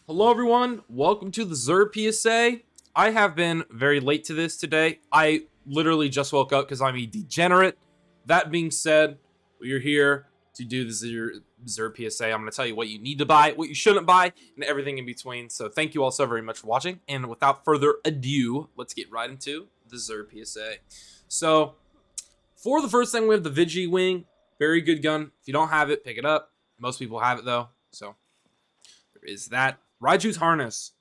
Hello everyone, welcome to the JOOCER PSA. I have been very late to this today. I literally just woke up because I'm a degenerate. That being said, we are here to do the JOOCER PSA. I'm going to tell you what you need to buy, what you shouldn't buy, and everything in between. So thank you all so very much for watching. And without further ado, let's get right into the JOOCER PSA. So for the first thing, we have the Vigi Wing. Very good gun. If you don't have it, pick it up. Most people have it though. So there is that. Raiju's Harness.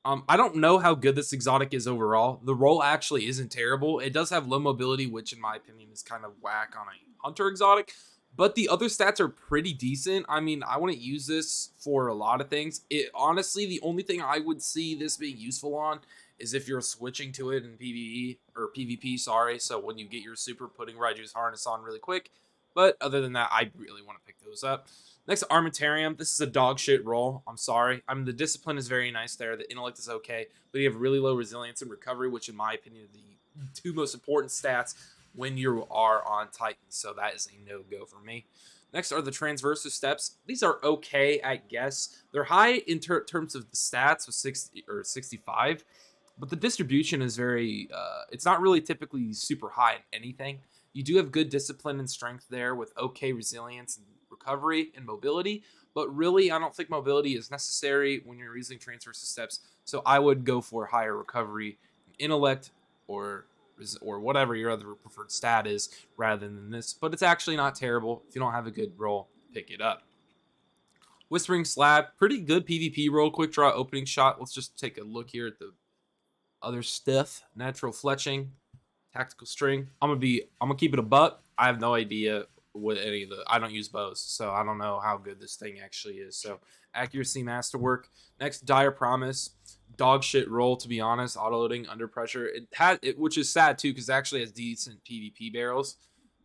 I don't know how good this exotic is overall. The roll actually isn't terrible. It does have low mobility, which in my opinion is kind of whack on a hunter exotic. But the other stats are pretty decent. I mean, I wouldn't use this for a lot of things. Honestly, the only thing I would see this being useful on is if you're switching to it in PvE, or PvP, sorry. So when you get your super, putting Raiju's Harness on really quick. But other than that, I really want to pick those up. Next, Armamentarium. This is a dog shit roll. I'm sorry. I mean, the discipline is very nice there. The intellect is okay. But you have really low resilience and recovery, which in my opinion are the two most important stats when you are on Titan. So that is a no-go for me. Next are the Transversus Steps. These are okay, I guess. They're high in terms of the stats with 60 or 65. But the distribution is very... it's not really typically super high in anything. You do have good discipline and strength there with okay resilience and recovery and mobility, but really I don't think mobility is necessary when you're using Transversus Steps. So I would go for higher recovery, intellect, or whatever your other preferred stat is rather than this. But it's actually not terrible. If you don't have a good roll, pick it up. Whispering Slab, pretty good PvP roll, quick draw, opening shot. Let's just take a look here at the other stuff. Natural fletching. Tactical string. I'm gonna keep it a buck. I have no idea what any of the... I don't use bows, so I don't know how good this thing actually is. So accuracy, masterwork. Next, Dire Promise. Dog shit roll, to be honest. Autoloading under pressure. Which is sad too, because it actually has decent PvP barrels.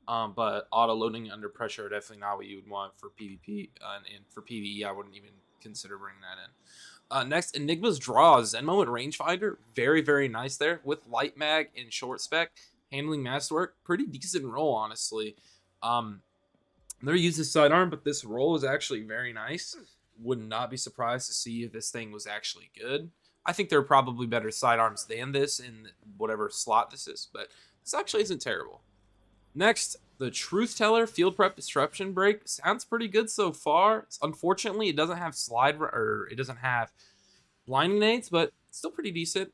But autoloading under pressure are definitely not what you would want for PvP. And for PvE, I wouldn't even consider bringing that in. Next, Enigma's Draws. Zen Moment Rangefinder. Very, very nice there. With Light Mag and Short Spec. Handling Masterwork. Pretty decent roll, honestly. Never used this sidearm, but this roll is actually very nice. Would not be surprised to see if this thing was actually good. I think there are probably better sidearms than this in whatever slot this is, but this actually isn't terrible. Next, the Truth Teller Field Prep Disruption Break. Sounds pretty good so far. Unfortunately, it doesn't have it doesn't have blinding nades, but still pretty decent.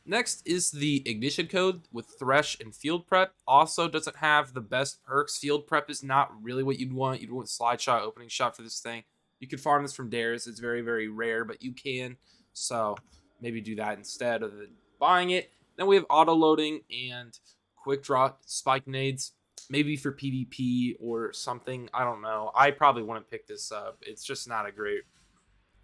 Next is the Ignition Code with Thresh and Field Prep. Also doesn't have the best perks. Field Prep is not really what you'd want. You'd want Slide Shot, Opening Shot for this thing. You can farm this from dares. It's very, very rare, but you can. So maybe do that instead of buying it. Then we have Auto Loading and Quick Draw Spike Nades. Maybe for PvP or something. I don't know. I probably wouldn't pick this up. It's just not a great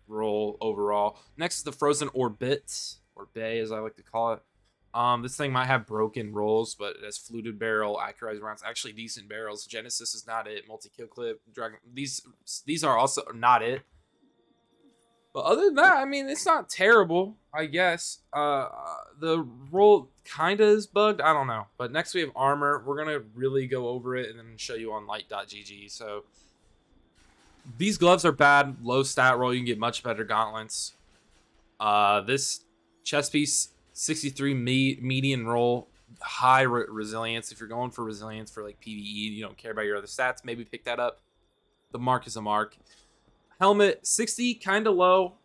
roll overall. Next is the Frozen Orbit. Or Bay, as I like to call it. This thing might have broken rolls, but it has fluted barrel, accurized rounds, actually decent barrels. Genesis is not it. Multi-kill clip, Dragon. These are also not it. But other than that, I mean, it's not terrible, I guess. The roll kind of is bugged. I don't know. But next we have Armor. We're going to really go over it and then show you on light.gg. So these gloves are bad. Low stat roll. You can get much better gauntlets. This chest piece, 63 median roll, high resilience. If you're going for resilience for like PvE, you don't care about your other stats, maybe pick that up. The mark is a mark. Helmet, 60, kind of low.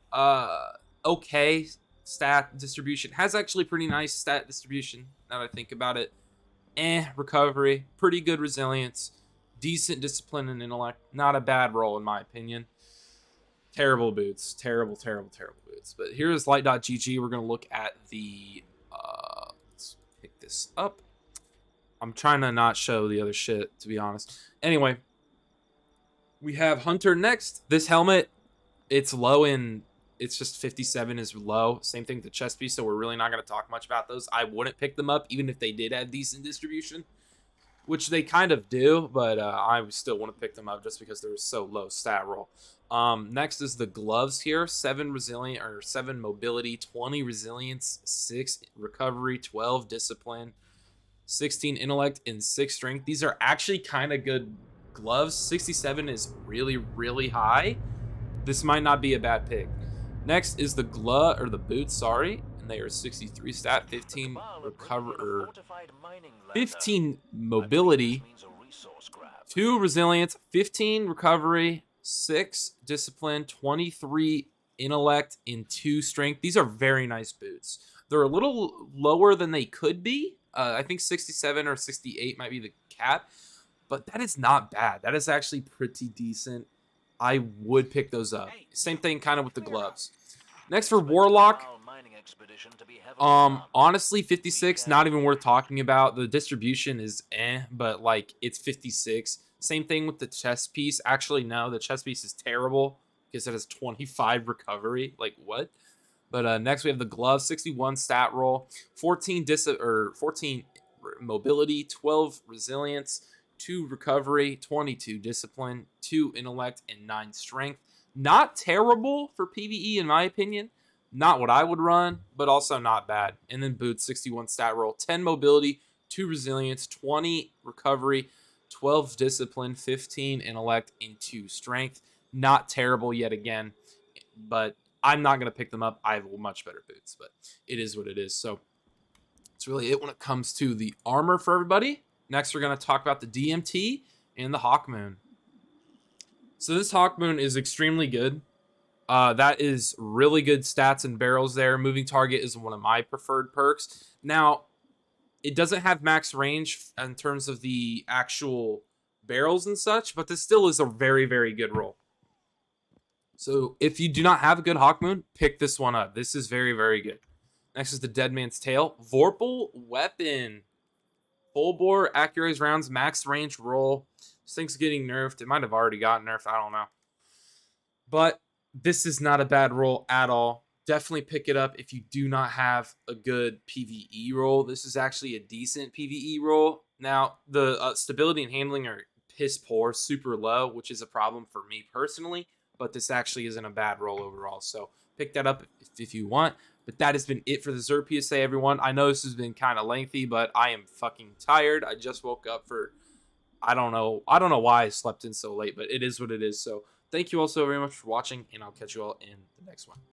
Okay stat distribution. Has actually pretty nice stat distribution now that I think about it. Recovery, pretty good resilience. Decent discipline and intellect. Not a bad roll in my opinion. Terrible boots. Terrible, terrible, terrible boots. But here is light.gg. We're going to look at the... let's pick this up. I'm trying to not show the other shit, to be honest. Anyway, we have Hunter next. This helmet, it's low in... It's just 57 is low. Same thing with the chest piece, so we're really not going to talk much about those. I wouldn't pick them up, even if they did have decent distribution. Which they kind of do, but I still want to pick them up just because they're so low stat roll. Next is the gloves here. 7 mobility, 20 resilience, 6 recovery, 12 discipline, 16 intellect, and 6 strength. These are actually kind of good gloves. 67 is really, really high. This might not be a bad pick. Next is the glove or the boots, sorry, and they are 63 stat, 15 recover, 15 mobility, 2 resilience, 15 recovery, 6 discipline, 23 intellect, and 2 strength. These are very nice boots. They're a little lower than they could be. I think 67 or 68 might be the cap, but that is not bad. That is actually pretty decent. I would pick those up. Same thing kind of with the gloves. Next for Warlock, honestly, 56, not even worth talking about. The distribution is but like it's 56. Same thing with the chest piece. Actually, no, the chest piece is terrible because it has 25 recovery. Like what? But next we have the glove, 61 stat roll, 14 14 mobility, 12 resilience, 2 recovery, 22 discipline, 2 intellect, and 9 strength. Not terrible for PvE in my opinion. Not what I would run, but also not bad. And then boots, 61 stat roll, 10 mobility, 2 resilience, 20 recovery, 12 discipline, 15 intellect, and 2 strength. Not terrible yet again, but I'm not going to pick them up. I have much better boots, but it is what it is. So that's really it when it comes to the armor for everybody. Next, we're going to talk about the DMT and the HAWKMOON. So this HAWKMOON is extremely good. That is really good stats and barrels there. Moving target is one of my preferred perks. Now, it doesn't have max range in terms of the actual barrels and such, but this still is a very, very good roll. So if you do not have a good HAWKMOON, pick this one up. This is very, very good. Next is the Dead Man's Tail. Vorpal Weapon. Full bore, accurate rounds, max range roll. This thing's getting nerfed. It might have already gotten nerfed. I don't know. But this is not a bad roll at all. Definitely pick it up if you do not have a good PvE roll. This is actually a decent PvE roll. Now, the stability and handling are piss poor, super low, which is a problem for me personally. But this actually isn't a bad roll overall. So pick that up if you want. But that has been it for the Xur PSA, everyone. I know this has been kind of lengthy, but I am fucking tired. I just woke up for, I don't know why I slept in so late, but it is what it is. So thank you all so very much for watching, and I'll catch you all in the next one.